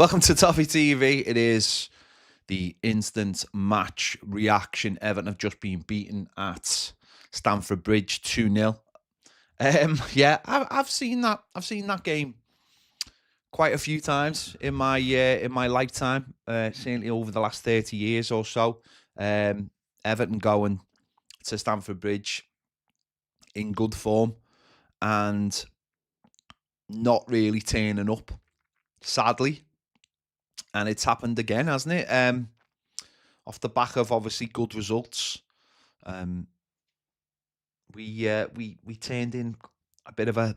Welcome to Toffee TV. It is the instant match reaction. Everton have just been beaten at Stamford Bridge 2-0. I've seen that. I've seen that game quite a few times in my lifetime. Certainly over the last 30 years or so. Everton going to Stamford Bridge in good form and not really turning up, sadly. And it's happened again, hasn't it? Off the back of obviously good results, we turned in a bit of a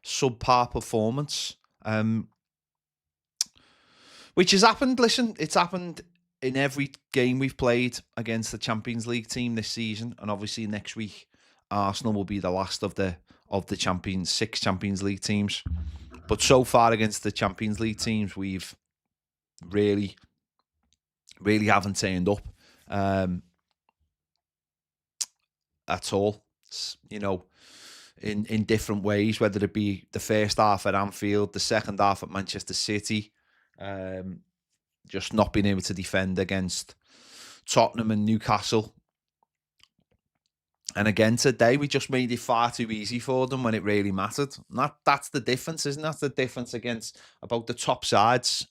subpar performance, which has happened. Listen, it's happened in every game we've played against the Champions League team this season, and obviously next week Arsenal will be the last of the six Champions League teams. But so far against the Champions League teams, we've really haven't turned up at all. You know, in different ways, whether it be the first half at Anfield, the second half at Manchester City, just not being able to defend against Tottenham and Newcastle. And again today, we just made it far too easy for them when it really mattered. And that's the difference, isn't that? The difference against about the top sides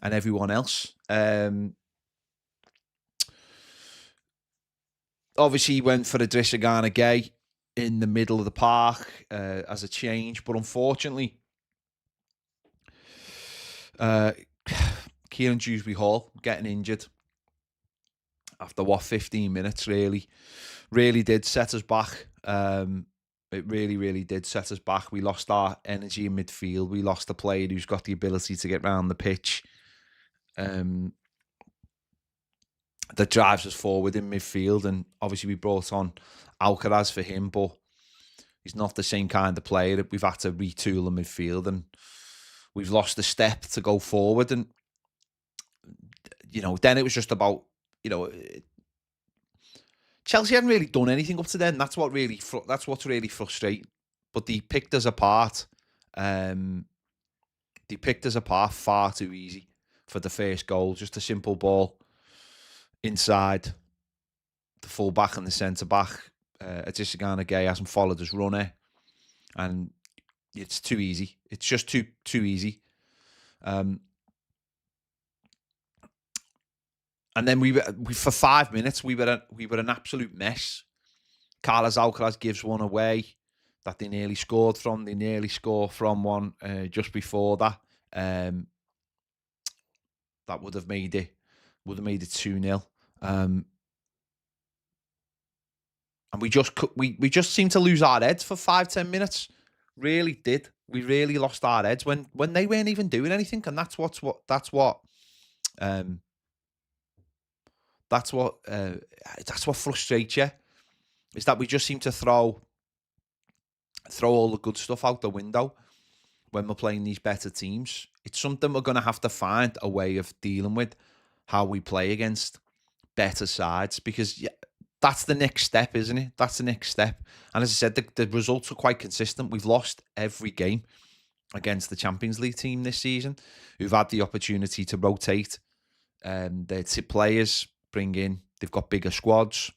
and everyone else. Obviously, he went for Idrissa Gana Gueye in the middle of the park as a change, but unfortunately, Kieran Dewsbury-Hall getting injured after 15 minutes really did set us back. It really did set us back. We lost our energy in midfield. We lost a player who's got the ability to get around the pitch. That drives us forward in midfield, and obviously we brought on Alcaraz for him, but he's not the same kind of player. We've had to retool the midfield, and we've lost the step to go forward. And then it was just about Chelsea hadn't really done anything up to then. That's what's really frustrating. But they picked us apart. They picked us apart far too easy for the first goal. Just a simple ball inside the full back and the centre back. Idrissa Gana Gueye hasn't followed his runner, and it's too easy. It's just too easy. And then we for 5 minutes we were an absolute mess. Carlos Alcaraz gives one away that they nearly scored from. They nearly score from one just before that. That would have made it 2-0. And we just seemed to lose our heads for 5-10 minutes. Really did. We really lost our heads when they weren't even doing anything, and that's what frustrates you, is that we just seem to throw all the good stuff out the window when we're playing these better teams. It's something we're going to have to find a way of dealing with, how we play against better sides, because that's the next step, isn't it? That's the next step. And as I said, the results are quite consistent. We've lost every game against the Champions League team this season, who've had the opportunity to rotate their players, bring in. They've got bigger squads,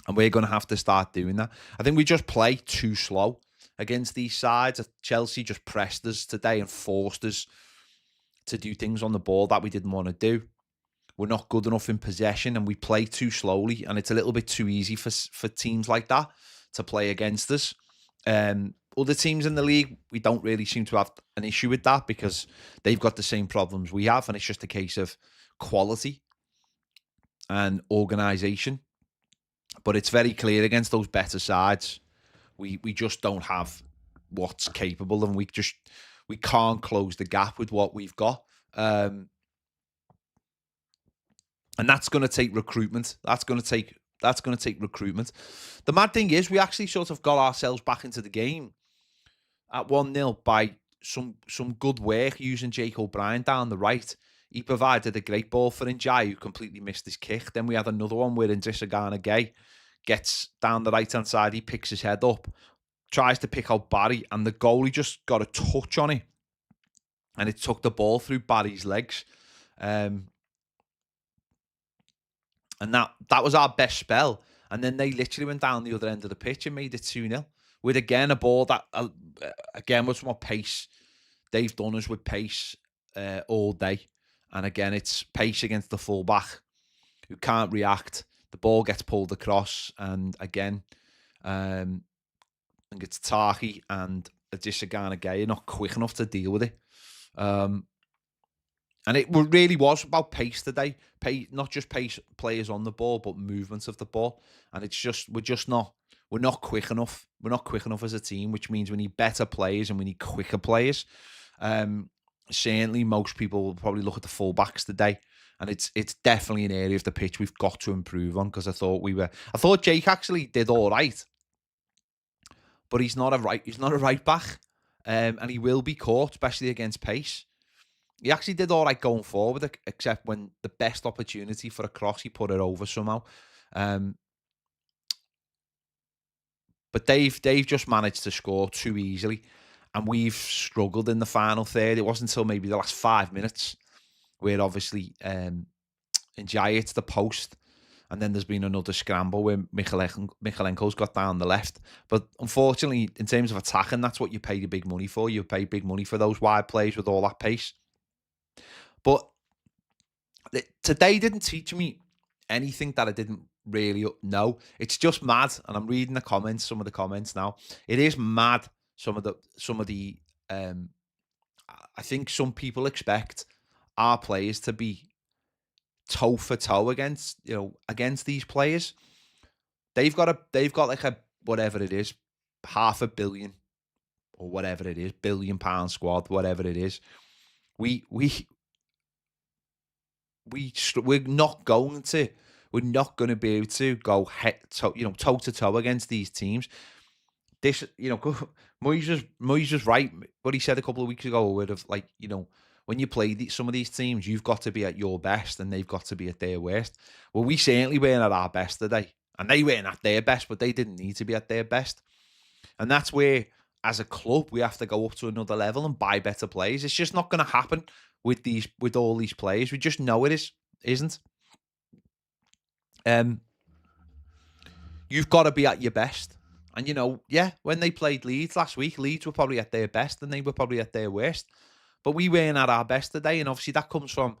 and we're going to have to start doing that. I think we just play too slow against these sides. Chelsea just pressed us today and forced us to do things on the ball that we didn't want to do. We're not good enough in possession, and we play too slowly, and it's a little bit too easy for teams like that to play against us. Other teams in the league, we don't really seem to have an issue with that, because they've got the same problems we have, and it's just a case of quality and organisation. But it's very clear against those better sides, we just don't have what's capable, and we can't close the gap with what we've got. And that's going to take recruitment. That's going to take recruitment. The mad thing is, we actually sort of got ourselves back into the game at 1-0 by some good work using Brien down the right. He provided a great ball for Ndiaye, who completely missed his kick. Then we had another one where Idrissa Gana Gueye gets down the right-hand side. He picks his head up, tries to pick out Barry, and the goalie just got a touch on it and it took the ball through Barry's legs. And that was our best spell. And then they literally went down the other end of the pitch and made it 2-0 with, again, a ball that, again, was more pace. They've done us with pace all day. And again, it's pace against the fullback who can't react. The ball gets pulled across, and again, I think it's Toffee and Adisagana Gay are not quick enough to deal with it. And it really was about pace today. Not just pace players on the ball, but movements of the ball. And it's just we're not quick enough. We're not quick enough as a team, which means we need better players and we need quicker players. Certainly, most people will probably look at the fullbacks today, and it's definitely an area of the pitch we've got to improve on, because I thought Jake actually did all right, but he's not a right back, and he will be caught, especially against pace. He actually did all right going forward, except when the best opportunity for a cross, he put it over somehow. But they've just managed to score too easily, and we've struggled in the final third. It wasn't until maybe the last 5 minutes where obviously Njai hits the post, and then there's been another scramble where Michalenko's got down the left. But unfortunately, in terms of attacking, that's what you pay the big money for. You pay big money for those wide plays with all that pace. But today didn't teach me anything that I didn't really know. It's just mad, and I'm reading some of the comments now. It is mad. Some of the I think some people expect our players to be toe for toe against these players. They've got like a, whatever it is, £500 million or whatever it is, £1 billion squad, whatever it is. We're not going to be able to go toe to toe against these teams. This, Moyes was right. What he said a couple of weeks ago, would have, like, when you play some of these teams, you've got to be at your best and they've got to be at their worst. Well, we certainly weren't at our best today, and they weren't at their best, but they didn't need to be at their best. And that's where, as a club, we have to go up to another level and buy better players. It's just not going to happen with all these players. We just know it isn't. You've got to be at your best. And, when they played Leeds last week, Leeds were probably at their best and they were probably at their worst. But we weren't at our best today. And obviously that comes from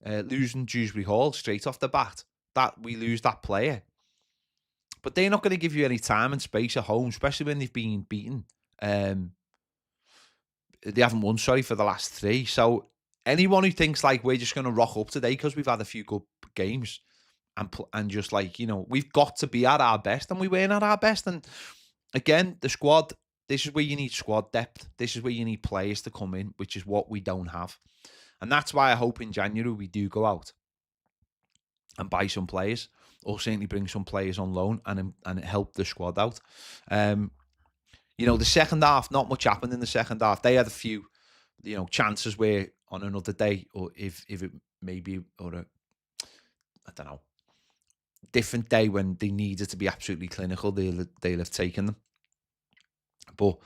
losing Dewsbury Hall straight off the bat. That we lose that player. But they're not going to give you any time and space at home, especially when they've been beaten. They haven't won, for the last 3. So anyone who thinks like we're just going to rock up today because we've had a few good games, and just like, we've got to be at our best, and we weren't at our best. And again, the squad, this is where you need squad depth. This is where you need players to come in, which is what we don't have. And that's why I hope in January we do go out and buy some players, or certainly bring some players on loan and help the squad out. The second half, not much happened in the second half. They had a few, chances where on another day, or if it maybe, or I don't know, different day when they needed to be absolutely clinical, they'll have taken them. But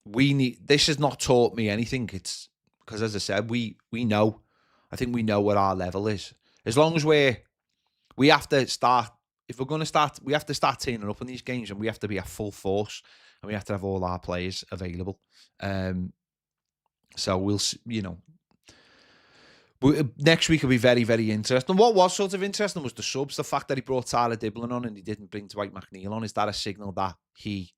this has not taught me anything. It's because, as I said, we know. I think we know what our level is. As long as we have to start. If we're going to start, we have to start turning up in these games, and we have to be at full force, and we have to have all our players available. So we'll, next week will be very, very interesting. What was sort of interesting was the subs. The fact that he brought Tyler Diblin on and he didn't bring Dwight McNeil on. Is that a signal that he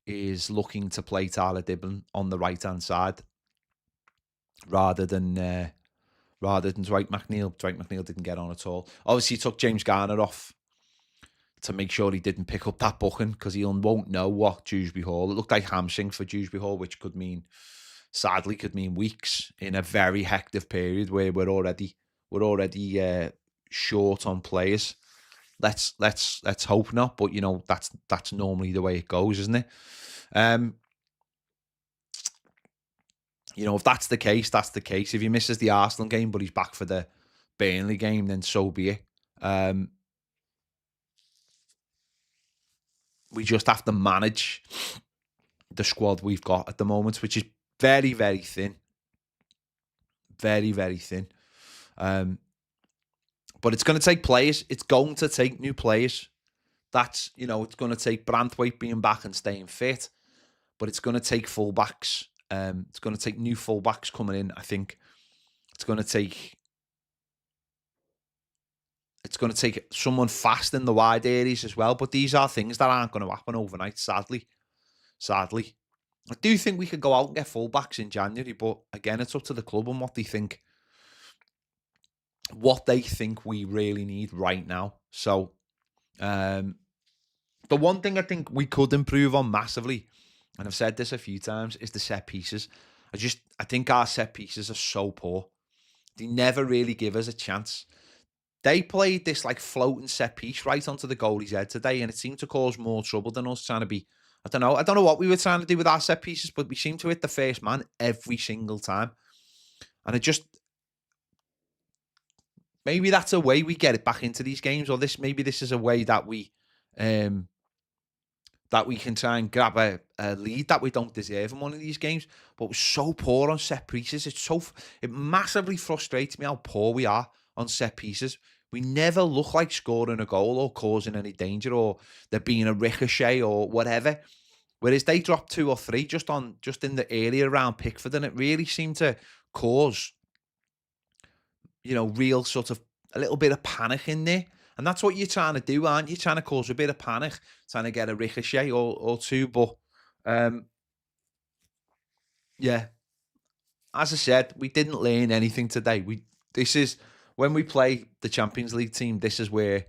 is looking to play Tyler Diblin on the right-hand side rather than Dwight McNeil? Dwight McNeil didn't get on at all. Obviously, he took James Garner off to make sure he didn't pick up that booking, because he won't know what Dewsbury Hall. It looked like hamstring for Dewsbury Hall, which sadly could mean weeks in a very hectic period where we're already short on players. Let's hope not, but that's normally the way it goes, isn't it? If that's the case, that's the case. If he misses the Arsenal game but he's back for the Burnley game, then so be it. We just have to manage the squad we've got at the moment, which is Very, very thin. Very, very thin. But it's going to take players. It's going to take new players. That's, it's going to take Branthwaite being back and staying fit. But it's going to take fullbacks. It's going to take new fullbacks coming in. I think it's going to take someone fast in the wide areas as well. But these are things that aren't going to happen overnight, sadly. I do think we could go out and get fullbacks in January, but again, it's up to the club and what they think we really need right now. So, the one thing I think we could improve on massively, and I've said this a few times, is the set pieces. I think our set pieces are so poor. They never really give us a chance. They played this like floating set piece right onto the goalie's head today, and it seemed to cause more trouble than us trying to be. I don't know what we were trying to do with our set pieces, but we seemed to hit the first man every single time. And maybe that's a way we get it back into these games, or maybe this is a way that we can try and grab a lead that we don't deserve in one of these games. But we're so poor on set pieces. It massively frustrates me how poor we are on set pieces. We never look like scoring a goal or causing any danger or there being a ricochet or whatever. Whereas they dropped 2 or 3 just in the area around Pickford, and it really seemed to cause, real sort of a little bit of panic in there. And that's what you're trying to do, aren't you? Trying to cause a bit of panic, trying to get a ricochet or 2. But yeah, as I said, we didn't learn anything today. When we play the Champions League team, this is where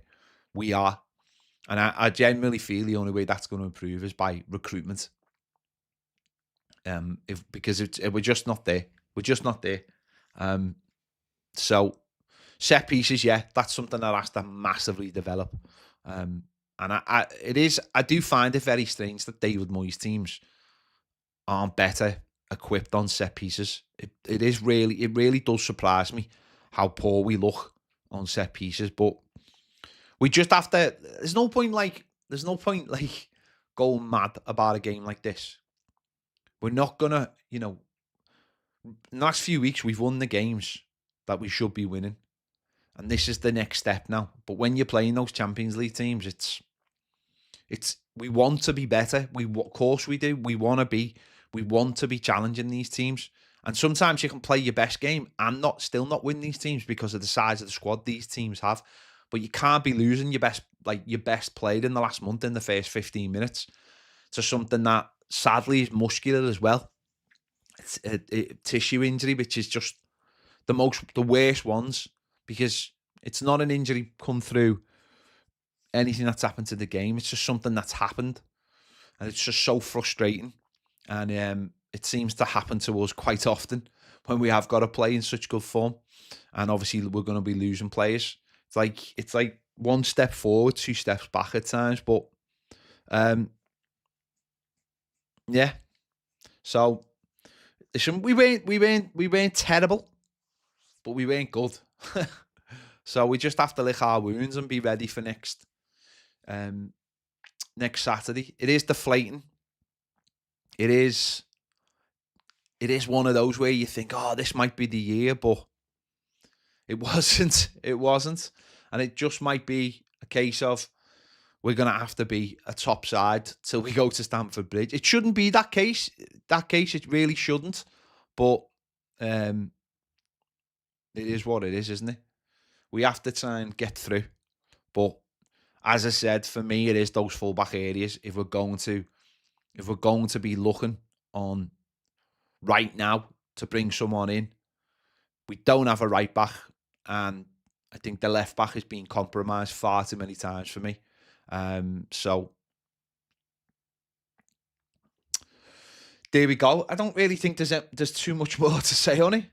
we are. And I genuinely feel the only way that's going to improve is by recruitment. Because we're just not there. We're just not there. So set pieces, yeah, that's something that has to massively develop. And I do find it very strange that David Moyes teams aren't better equipped on set pieces. It really does surprise me how poor we look on set pieces, but we just have to. There's no point going mad about a game like this. We're not gonna, in the last few weeks we've won the games that we should be winning, and this is the next step now. But when you're playing those Champions League teams, we want to be better. Of course we do. We want to be challenging these teams. And sometimes you can play your best game and still not win these teams because of the size of the squad these teams have. But you can't be losing your best player in the last month in the first 15 minutes to something that sadly is muscular as well. It's a tissue injury, which is just the worst ones, because it's not an injury come through anything that's happened to the game. It's just something that's happened, and it's just so frustrating. And it seems to happen to us quite often when we have got to play in such good form. And obviously we're going to be losing players. It's like 1 step forward, 2 steps back at times. But yeah. So listen, we weren't terrible, but we weren't good. So we just have to lick our wounds and be ready for next Saturday. It is deflating. It is one of those where you think, oh, this might be the year, but it wasn't. It wasn't. And it just might be a case of we're going to have to be a top side till we go to Stamford Bridge. It shouldn't be that case. It really shouldn't. But it is what it is, isn't it? We have to try and get through. But as I said, for me, it is those fullback areas. If we're going to be looking on right now to bring someone in, we don't have a right back, and I think the left back has been compromised far too many times for me. So there we go. I don't really think there's too much more to say on it.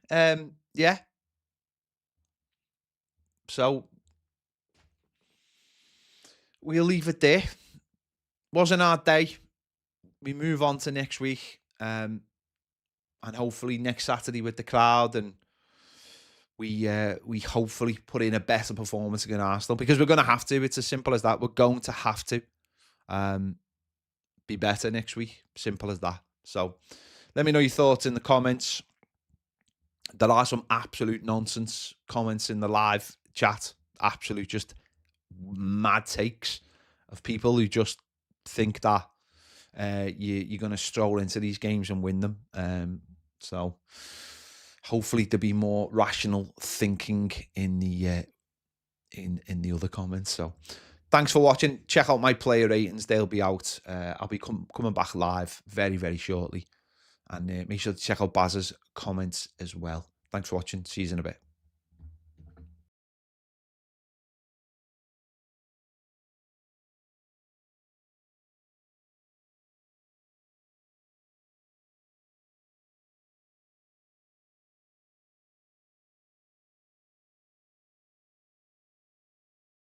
Yeah. So we'll leave it there. Wasn't our day. We move on to next week, and hopefully next Saturday with the crowd, and we hopefully put in a better performance against Arsenal, because we're going to have to. It's as simple as that. We're going to have to be better next week. Simple as that. So Let me know your thoughts in the comments. There are some absolute nonsense comments in the live chat. Absolute just mad takes of people who just think that you're going to stroll into these games and win them. So hopefully there'll be more rational thinking in the in the other comments. So thanks for watching. Check out my player ratings; they'll be out. I'll be coming back live very, very shortly, and make sure to check out Baz's comments as well. Thanks for watching. See you in a bit.